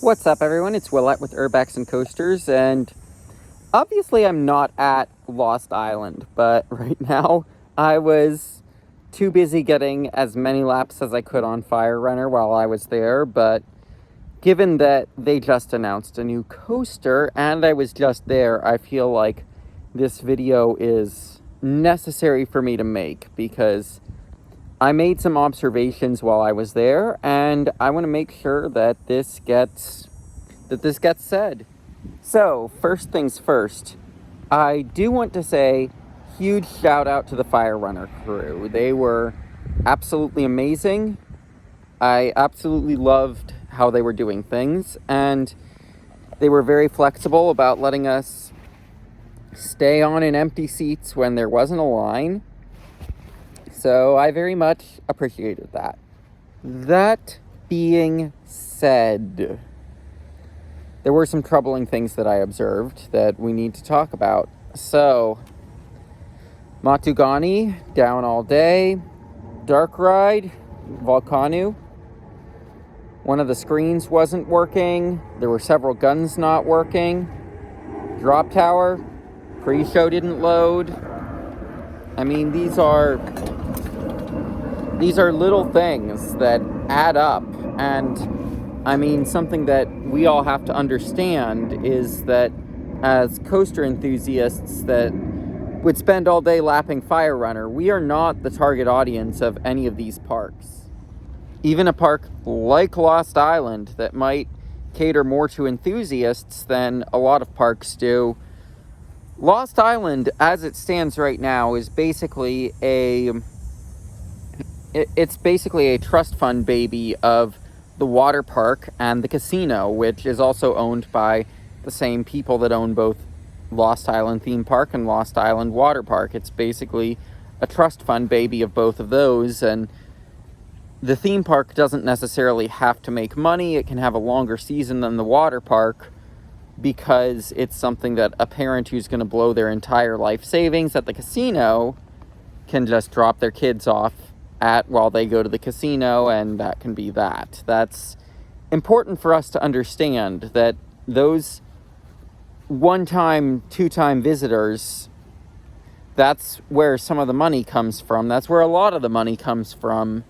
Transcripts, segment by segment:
What's up, everyone? It's Willette with Urbex and Coasters, and obviously I'm not at Lost Island, but right now I was too busy getting as many laps as I could on Fire Runner while I was there, but given that they just announced a new coaster and I was just there, I feel like this video is necessary for me to make because I made some observations while I was there, and I want to make sure that this gets said. So, first things first, I do want to say huge shout out to the Fire Runner crew. They were absolutely amazing. I absolutely loved how they were doing things, and they were very flexible about letting us stay on in empty seats when there wasn't a line. So I very much appreciated that. That being said, there were some troubling things that I observed that we need to talk about. So, Matugani, down all day. Dark ride, Volcanu. One of the screens wasn't working. There were several guns not working. Drop tower, pre-show didn't load. I mean, these are little things that add up, and I mean, something that we all have to understand is that as coaster enthusiasts that would spend all day lapping Fire Runner, we are not the target audience of any of these parks. Even a park like Lost Island that might cater more to enthusiasts than a lot of parks do, Lost Island, as it stands right now, is basically it's basically a trust fund baby of the water park and the casino, which is also owned by the same people that own both Lost Island Theme Park and Lost Island Water Park. It's basically a trust fund baby of both of those, and the theme park doesn't necessarily have to make money. It can have a longer season than the water park because it's something that a parent who's going to blow their entire life savings at the casino can just drop their kids off at while they go to the casino, and that can be that. That's important for us to understand, that those one-time, two-time visitors, that's where some of the money comes from. That's where a lot of the money comes from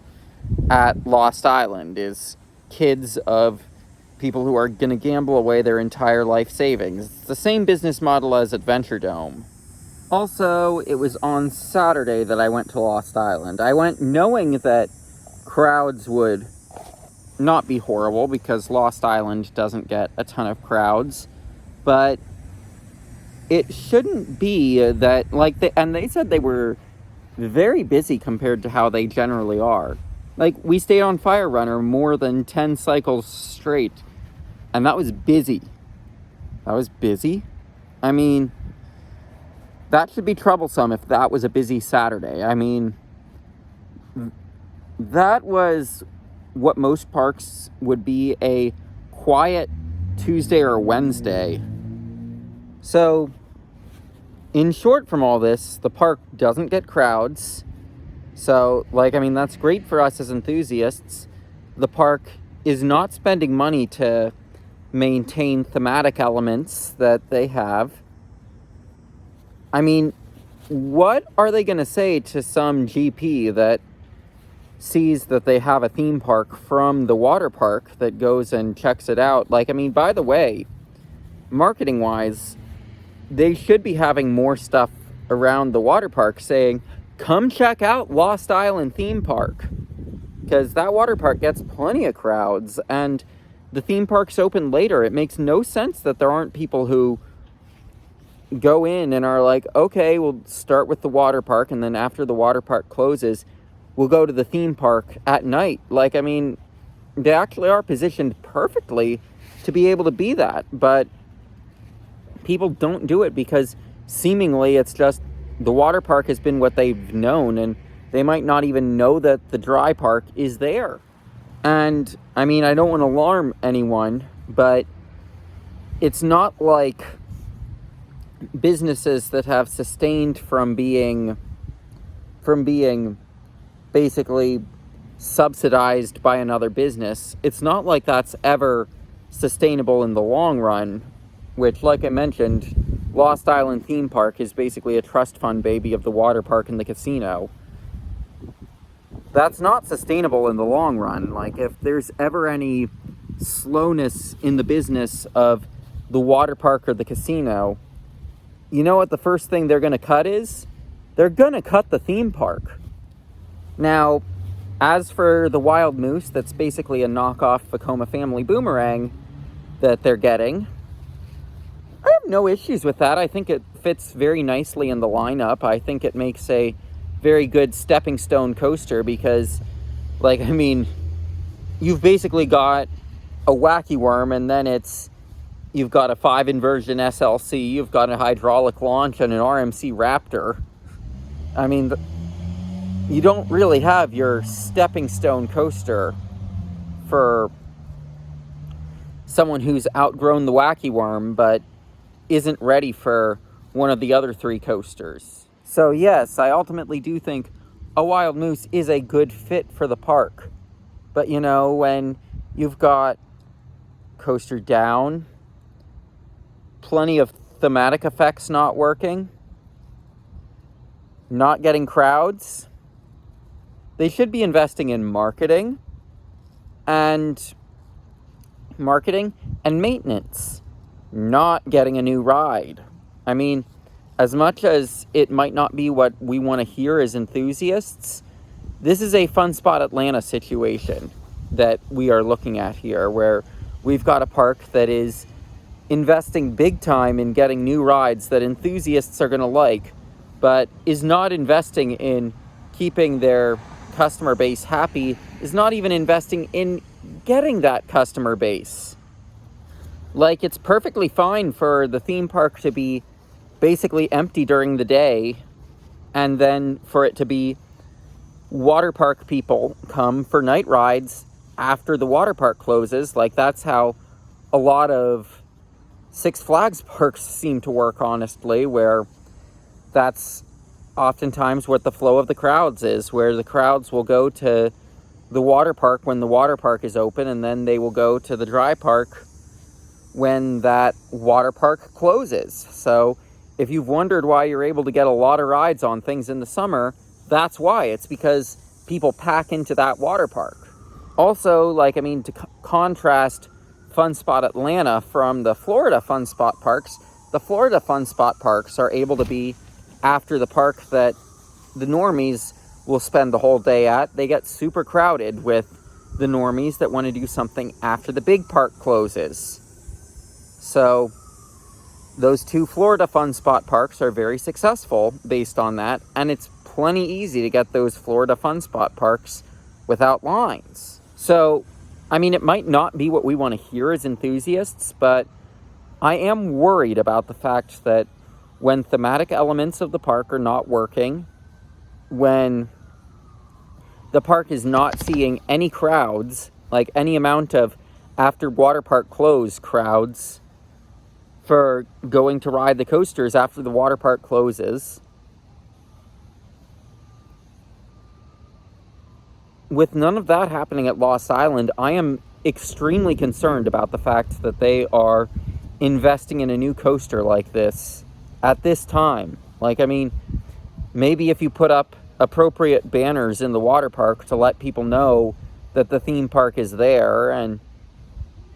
at Lost Island, is kids of people who are going to gamble away their entire life savings. It's the same business model as Adventure Dome. Also, it was on Saturday that I went to Lost Island. I went knowing that crowds would not be horrible because Lost Island doesn't get a ton of crowds, but it shouldn't be that, and they said they were very busy compared to how they generally are. Like, we stayed on Fire Runner more than 10 cycles straight, and that was busy. That was busy? I mean, that should be troublesome if that was a busy Saturday. I mean, that was what most parks would be a quiet Tuesday or Wednesday. So, in short from all this, the park doesn't get crowds. So, that's great for us as enthusiasts. The park is not spending money to maintain thematic elements that they have. I mean, what are they going to say to some GP that sees that they have a theme park from the water park that goes and checks it out? By the way, marketing-wise, they should be having more stuff around the water park saying, come check out Lost Island Theme Park, because that water park gets plenty of crowds, and the theme park's open later. It makes no sense that there aren't people who go in and are like, okay, we'll start with the water park, and then after the water park closes, we'll go to the theme park at night. They actually are positioned perfectly to be able to be that, but people don't do it because seemingly it's just the water park has been what they've known, and they might not even know that the dry park is there. And I don't want to alarm anyone, but it's not like businesses that have sustained from being basically subsidized by another business. It's not like that's ever sustainable in the long run, which, like I mentioned, Lost Island Theme Park is basically a trust fund baby of the water park and the casino. That's not sustainable in the long run. Like, if there's ever any slowness in the business of the water park or the casino, you know what the first thing they're going to cut is? They're going to cut the theme park. Now, as for the wild moose, that's basically a knockoff Vekoma family boomerang that they're getting, I have no issues with that. I think it fits very nicely in the lineup. I think it makes a very good stepping stone coaster because, like, I mean, you've basically got a wacky worm, and then you've got a 5 inversion SLC, you've got a hydraulic launch, and an RMC Raptor. I mean, you don't really have your stepping stone coaster for someone who's outgrown the wacky worm but isn't ready for one of the other 3 coasters. So yes, I ultimately do think a wild moose is a good fit for the park. But you know, when you've got coaster down, plenty of thematic effects not working, not getting crowds, they should be investing in marketing and maintenance, not getting a new ride. I mean, as much as it might not be what we want to hear as enthusiasts, this is a Fun Spot Atlanta situation that we are looking at here, where we've got a park that is investing big time in getting new rides that enthusiasts are going to like, but is not investing in keeping their customer base happy, is not even investing in getting that customer base. Like, it's perfectly fine for the theme park to be basically empty during the day, and then for it to be water park people come for night rides after the water park closes. Like, that's how a lot of Six Flags parks seem to work, honestly, where that's oftentimes what the flow of the crowds is, where the crowds will go to the water park when the water park is open, and then they will go to the dry park when that water park closes. So if you've wondered why you're able to get a lot of rides on things in the summer, that's why. It's because people pack into that water park. Also, like, I mean, to contrast Fun Spot Atlanta from the Florida Fun Spot parks, the Florida Fun Spot parks are able to be after the park that the normies will spend the whole day at. They get super crowded with the normies that want to do something after the big park closes. So those 2 Florida Fun Spot parks are very successful based on that, and it's plenty easy to get those Florida Fun Spot parks without lines. So, I mean, it might not be what we want to hear as enthusiasts, but I am worried about the fact that when thematic elements of the park are not working, when the park is not seeing any crowds, like any amount of after water park close crowds for going to ride the coasters after the water park closes. With none of that happening at Lost Island, I am extremely concerned about the fact that they are investing in a new coaster like this at this time. Like, I mean, maybe if you put up appropriate banners in the water park to let people know that the theme park is there, and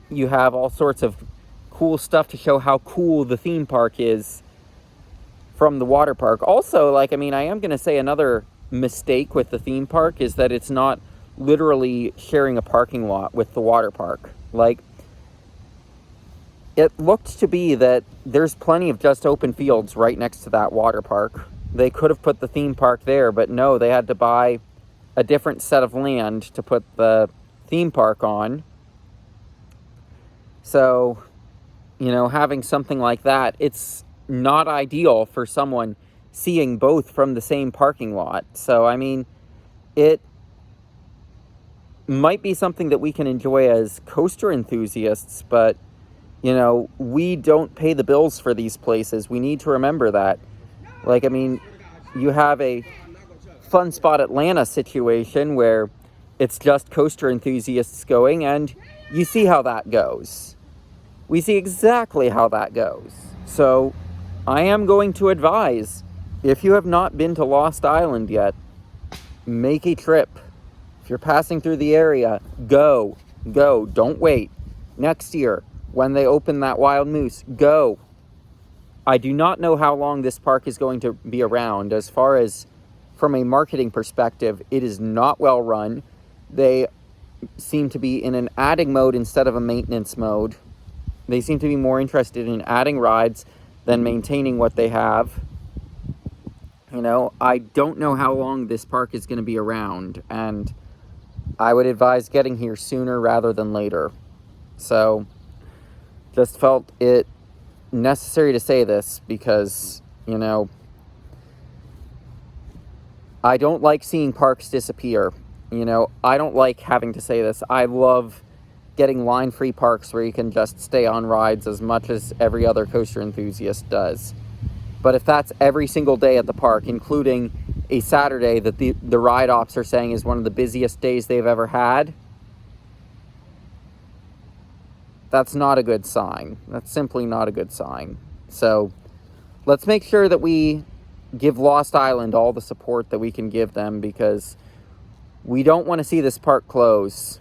you have all sorts of cool stuff to show how cool the theme park is from the water park. Also, like, I mean, I am going to say another mistake with the theme park is that it's not literally sharing a parking lot with the water park. Like, it looked to be that there's plenty of just open fields right next to that water park. They could have put the theme park there, but no, they had to buy a different set of land to put the theme park on. So, you know, having something like that, it's not ideal for someone seeing both from the same parking lot. So, I mean, it might be something that we can enjoy as coaster enthusiasts, but, you know, we don't pay the bills for these places. We need to remember that. Like, I mean, you have a Fun Spot Atlanta situation where it's just coaster enthusiasts going, and you see how that goes. we see exactly how that goes. So I am going to advise, if you have not been to Lost Island yet, make a trip. If you're passing through the area, go. Don't wait. Next year, when they open that wild moose, go. I do not know how long this park is going to be around. As far as from a marketing perspective, it is not well run. They seem to be in an adding mode instead of a maintenance mode. They seem to be more interested in adding rides than maintaining what they have. You know, I don't know how long this park is going to be around, and I would advise getting here sooner rather than later. So, just felt it necessary to say this because, you know, I don't like seeing parks disappear. You know, I don't like having to say this. I love getting line-free parks where you can just stay on rides as much as every other coaster enthusiast does. But if that's every single day at the park, including a Saturday that the ride ops are saying is one of the busiest days they've ever had, that's not a good sign. That's simply not a good sign. So let's make sure that we give Lost Island all the support that we can give them, because we don't want to see this park close.